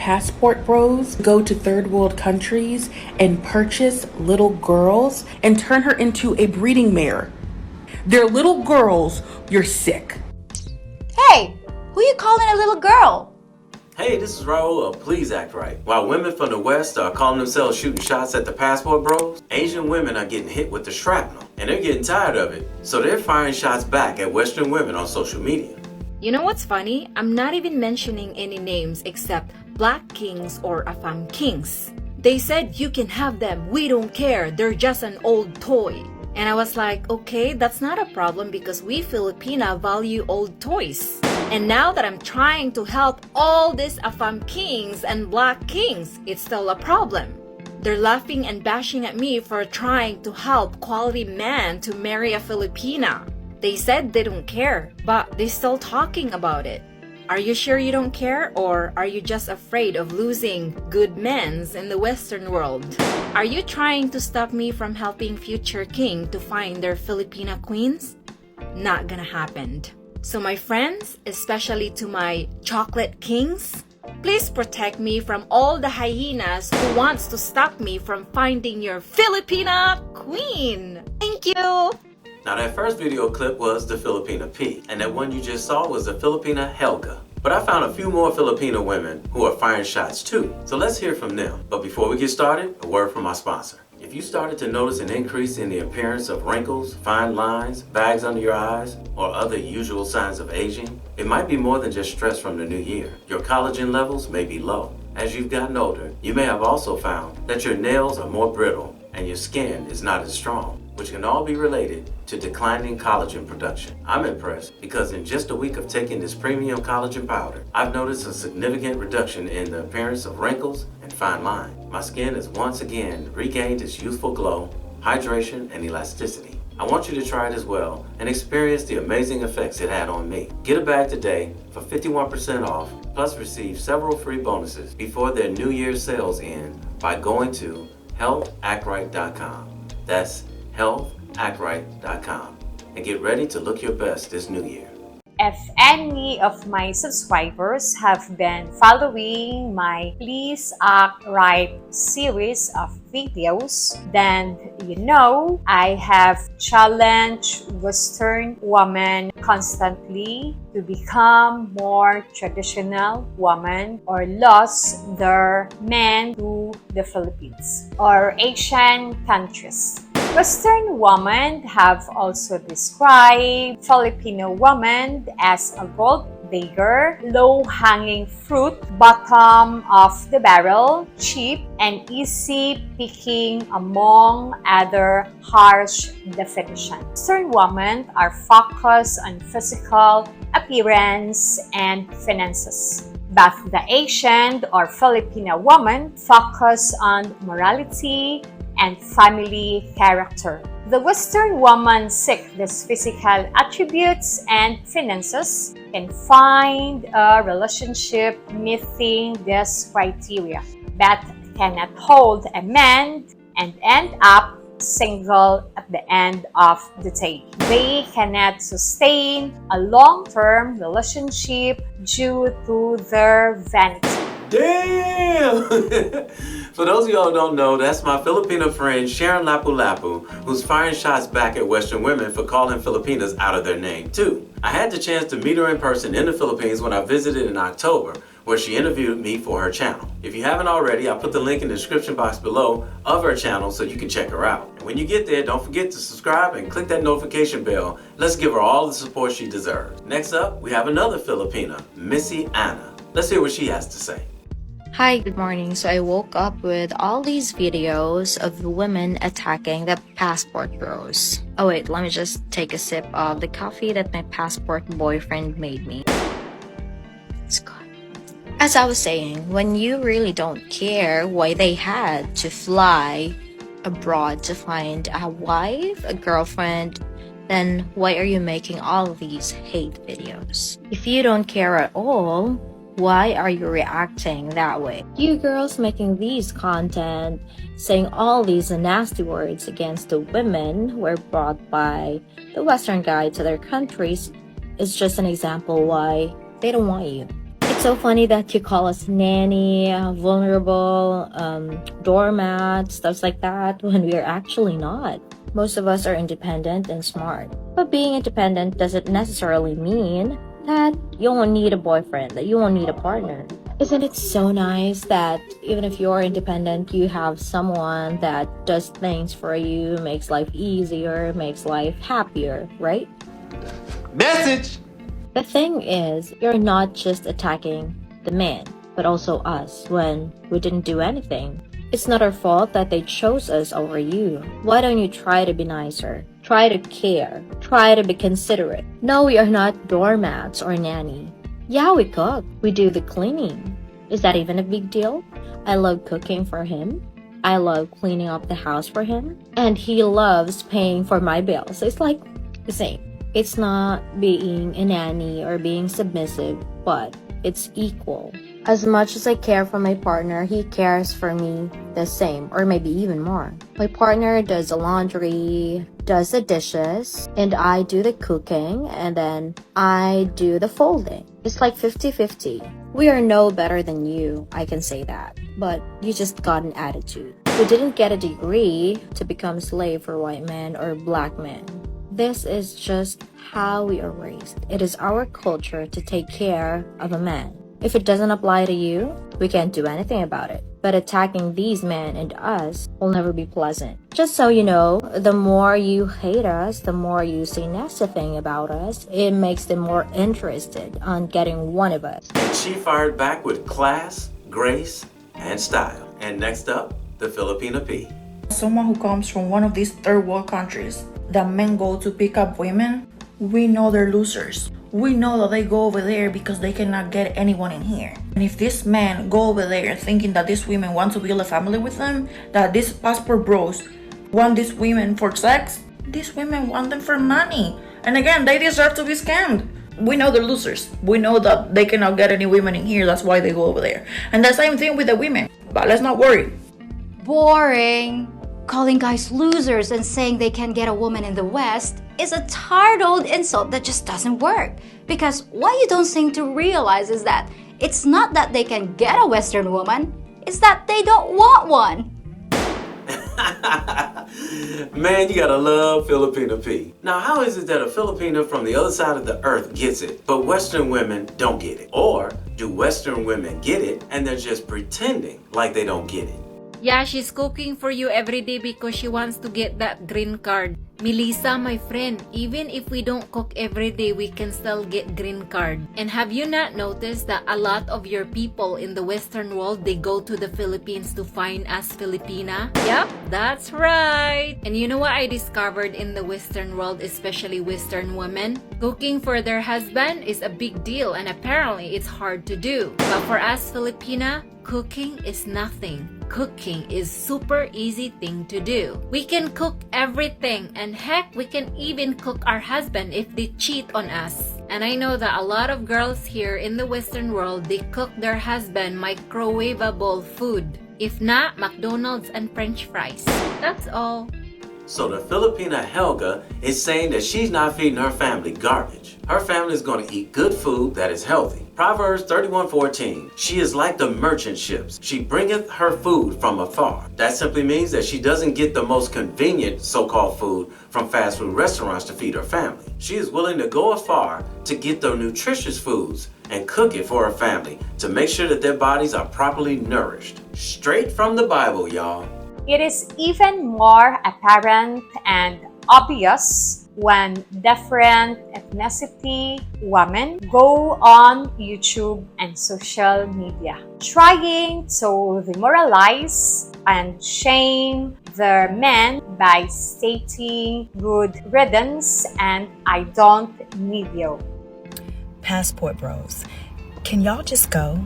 passport bros go to third world countries and purchase little girls and turn her into a breeding mare. They're little girls, you're sick. Hey, who you calling a little girl? Hey, this is Raulh of Please Act Right. While women from the West are calling themselves shooting shots at the passport bros, Asian women are getting hit with the shrapnel, and they're getting tired of it, so they're firing shots back at Western women on social media. You know what's funny? I'm not even mentioning any names except Black Kings or Afam Kings. They said you can have them, we don't care, they're just an old toy. And I was like, okay, that's not a problem because we Filipina value old toys. And now that I'm trying to help all these Afam Kings and Black Kings, it's still a problem. They're laughing and bashing at me for trying to help quality man to marry a Filipina. They said they don't care, but they're still talking about it. Are you sure you don't care, or are you just afraid of losing good men in the Western world? Are you trying to stop me from helping future king to find their Filipina queens? Not gonna happen. So my friends, especially to my chocolate kings, please protect me from all the hyenas who wants to stop me from finding your Filipina queen. Thank you! Now that first video clip was the Filipina P, and that one you just saw was the Filipina Helga. But I found a few more Filipino women who are firing shots too, so let's hear from them. But before we get started, a word from our sponsor. If you started to notice an increase in the appearance of wrinkles, fine lines, bags under your eyes, or other usual signs of aging, it might be more than just stress from the new year. Your collagen levels may be low. As you've gotten older, you may have also found that your nails are more brittle and your skin is not as strong, which can all be related to declining collagen production. I'm impressed because in just a week of taking this premium collagen powder, I've noticed a significant reduction in the appearance of wrinkles and fine lines. My skin has once again regained its youthful glow, hydration, and elasticity. I want you to try it as well and experience the amazing effects it had on me. Get a bag today for 51% off, plus receive several free bonuses before their New Year's sales end by going to healthactright.com. That's healthactright.com, and get ready to look your best this new year. If any of my subscribers have been following my Please Act Right series of videos, then you know I have challenged Western women constantly to become more traditional women or lost their men to the Philippines or Asian countries. Western women have also described Filipino women as a gold digger, low-hanging fruit, bottom of the barrel, cheap, and easy picking, among other harsh definitions. Western women are focused on physical appearance and finances. But the Asian or Filipino woman focus on morality and family character. The Western woman seeks these physical attributes and finances can find a relationship meeting this criteria, but cannot hold a man and end up single at the end of the day. They cannot sustain a long-term relationship due to their vanity. Damn! For those of y'all who don't know, that's my Filipino friend Sharon Lapu-Lapu, who's firing shots back at Western women for calling Filipinas out of their name too. I had the chance to meet her in person in the Philippines when I visited in October, where she interviewed me for her channel. If you haven't already, I'll put the link in the description box below of her channel so you can check her out. And when you get there, don't forget to subscribe and click that notification bell. Let's give her all the support she deserves. Next up, we have another Filipina, Missy Anna. Let's hear what she has to say. Hi, good morning. So I woke up with all these videos of women attacking the passport bros. Oh wait, let me just take a sip of the coffee that my passport boyfriend made me. It's good. As I was saying, when you really don't care why they had to fly abroad to find a wife, a girlfriend, then why are you making all of these hate videos? If you don't care at all, why are you reacting that way? You girls making these content, saying all these nasty words against the women who were brought by the Western guy to their countries is just an example why they don't want you. It's so funny that you call us nanny, vulnerable, doormat, stuff like that, when we are actually not. Most of us are independent and smart. But being independent doesn't necessarily mean that you won't need a boyfriend, that you won't need a partner. Isn't it so nice that even if you're independent, you have someone that does things for you, makes life easier, makes life happier, right? Message! The thing is, you're not just attacking the man, but also us when we didn't do anything. It's not our fault that they chose us over you. Why don't you try to be nicer? Try to care. Try to be considerate. No, we are not doormats or nanny. Yeah, we cook. We do the cleaning. Is that even a big deal? I love cooking for him. I love cleaning up the house for him. And he loves paying for my bills. It's like the same. It's not being a nanny or being submissive, but it's equal. As much as I care for my partner, he cares for me the same, or maybe even more. My partner does the laundry, does the dishes, and I do the cooking, and then I do the folding. It's like 50-50. We are no better than you, I can say that. But you just got an attitude. We didn't get a degree to become slave for white men or black men. This is just how we are raised. It is our culture to take care of a man. If it doesn't apply to you, we can't do anything about it. But attacking these men and us will never be pleasant. Just so you know, the more you hate us, the more you say nasty thing about us, it makes them more interested on getting one of us. And she fired back with class, grace, and style. And next up, the Filipina P. Someone who comes from one of these third world countries that men go to pick up women, we know they're losers. We know that they go over there because they cannot get anyone in here. And if these men go over there thinking that these women want to build a family with them, that these passport bros want these women for sex, these women want them for money. And again, they deserve to be scammed. We know they're losers. We know that they cannot get any women in here. That's why they go over there. And the same thing with the women. But let's not worry. Boring. Calling guys losers and saying they can get a woman in the West is a tired old insult that just doesn't work. Because what you don't seem to realize is that it's not that they can get a Western woman, it's that they don't want one. Man, you gotta love Filipina P. Now, how is it that a Filipina from the other side of the earth gets it, but Western women don't get it? Or do Western women get it and they're just pretending like they don't get it? Yeah, she's cooking for you every day because she wants to get that green card. Melissa, my friend, even if we don't cook every day, we can still get green card. And have you not noticed that a lot of your people in the Western world, they go to the Philippines to find us Filipina? Yep, that's right. And you know what I discovered in the Western world, especially Western women? Cooking for their husband is a big deal and apparently it's hard to do. But for us Filipina, cooking is nothing. Cooking is super easy thing to do. We can cook everything and heck, we can even cook our husband if they cheat on us. And I know that a lot of girls here in the Western world, they cook their husband microwavable food. If not, McDonald's and French fries. That's all. So the Filipina Helga is saying that she's not feeding her family garbage. Her family is going to eat good food that is healthy. Proverbs 31:14. She is like the merchant ships. She bringeth her food from afar. That simply means that she doesn't get the most convenient so-called food from fast food restaurants to feed her family. She is willing to go afar to get the nutritious foods and cook it for her family to make sure that their bodies are properly nourished. Straight from the Bible, y'all. It is even more apparent and obvious when different ethnicity women go on YouTube and social media, trying to demoralize and shame their men by stating good riddance and I don't need you. Passport bros, can y'all just go?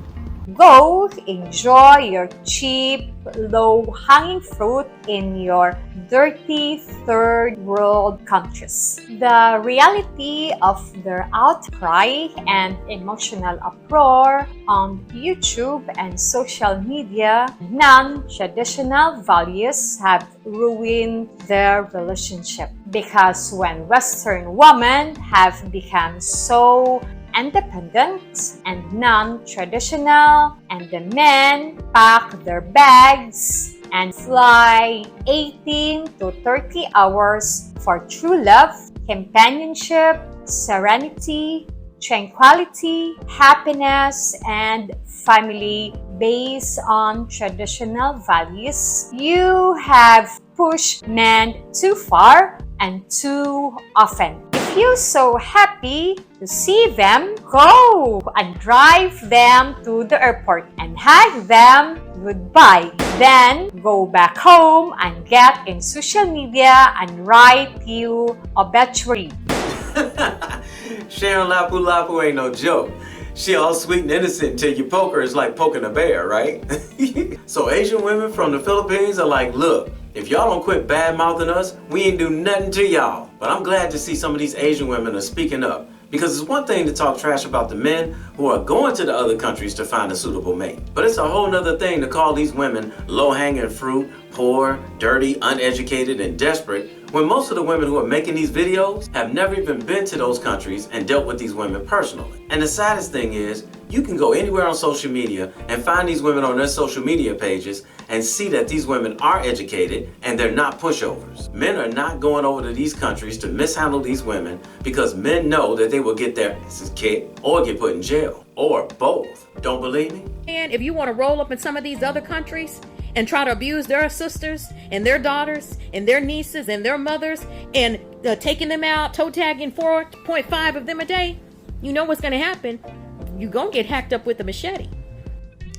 Go enjoy your cheap, low-hanging fruit in your dirty third world countries. The reality of their outcry and emotional uproar on YouTube and social media, non-traditional values have ruined their relationship. Because when Western women have become so independent and non-traditional, and the men pack their bags and fly 18 to 30 hours for true love, companionship, serenity, tranquility, happiness, and family based on traditional values. You have pushed men too far and too often. If you're so happy to see them, go and drive them to the airport and hug them goodbye. Then go back home and get in social media and write you obituary. Sharon Lapu Lapu ain't no joke. She all sweet and innocent until you poke her. It's like poking a bear, right? So Asian women from the Philippines are like, look, if y'all don't quit bad-mouthing us, we ain't do nothing to y'all. But I'm glad to see some of these Asian women are speaking up. Because it's one thing to talk trash about the men who are going to the other countries to find a suitable mate. But it's a whole nother thing to call these women low-hanging fruit, poor, dirty, uneducated, and desperate, when most of the women who are making these videos have never even been to those countries and dealt with these women personally. And the saddest thing is, you can go anywhere on social media and find these women on their social media pages and see that these women are educated and they're not pushovers. Men are not going over to these countries to mishandle these women because men know that they will get their asses kicked or get put in jail, or both. Don't believe me? And if you want to roll up in some of these other countries and try to abuse their sisters and their daughters and their nieces and their mothers and taking them out, toe tagging 4.5 of them a day, you know what's going to happen. You're going to get hacked up with a machete.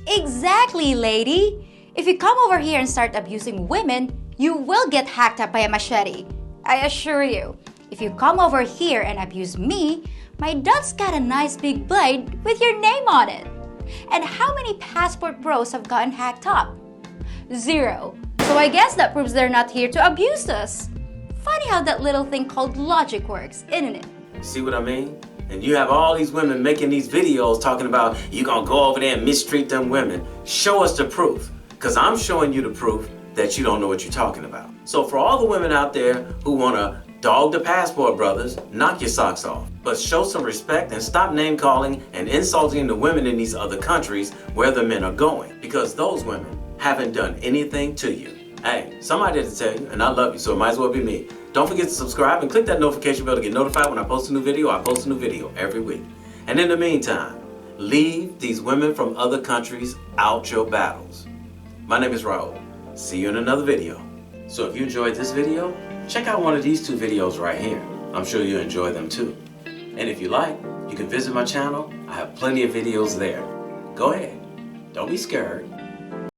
Exactly, lady. If you come over here and start abusing women, you will get hacked up by a machete. I assure you. If you come over here and abuse me, my dad's got a nice big blade with your name on it. And how many passport bros have gotten hacked up? 0. So I guess that proves they're not here to abuse us. Funny how that little thing called logic works, isn't it? See what I mean? And you have all these women making these videos talking about you gonna go over there and mistreat them women. Show us the proof, because I'm showing you the proof that you don't know what you're talking about. So for all the women out there who wanna dog the passport brothers, knock your socks off. But show some respect and stop name calling and insulting the women in these other countries where the men are going, because those women haven't done anything to you. Hey, somebody had to tell you, and I love you, so it might as well be me. Don't forget to subscribe and click that notification bell to get notified when I post a new video. I post a new video every week. And in the meantime, leave these women from other countries out your battles. My name is Raulh. See you in another video. So if you enjoyed this video, check out one of these 2 videos right here. I'm sure you'll enjoy them too. And if you like, you can visit my channel. I have plenty of videos there. Go ahead. Don't be scared.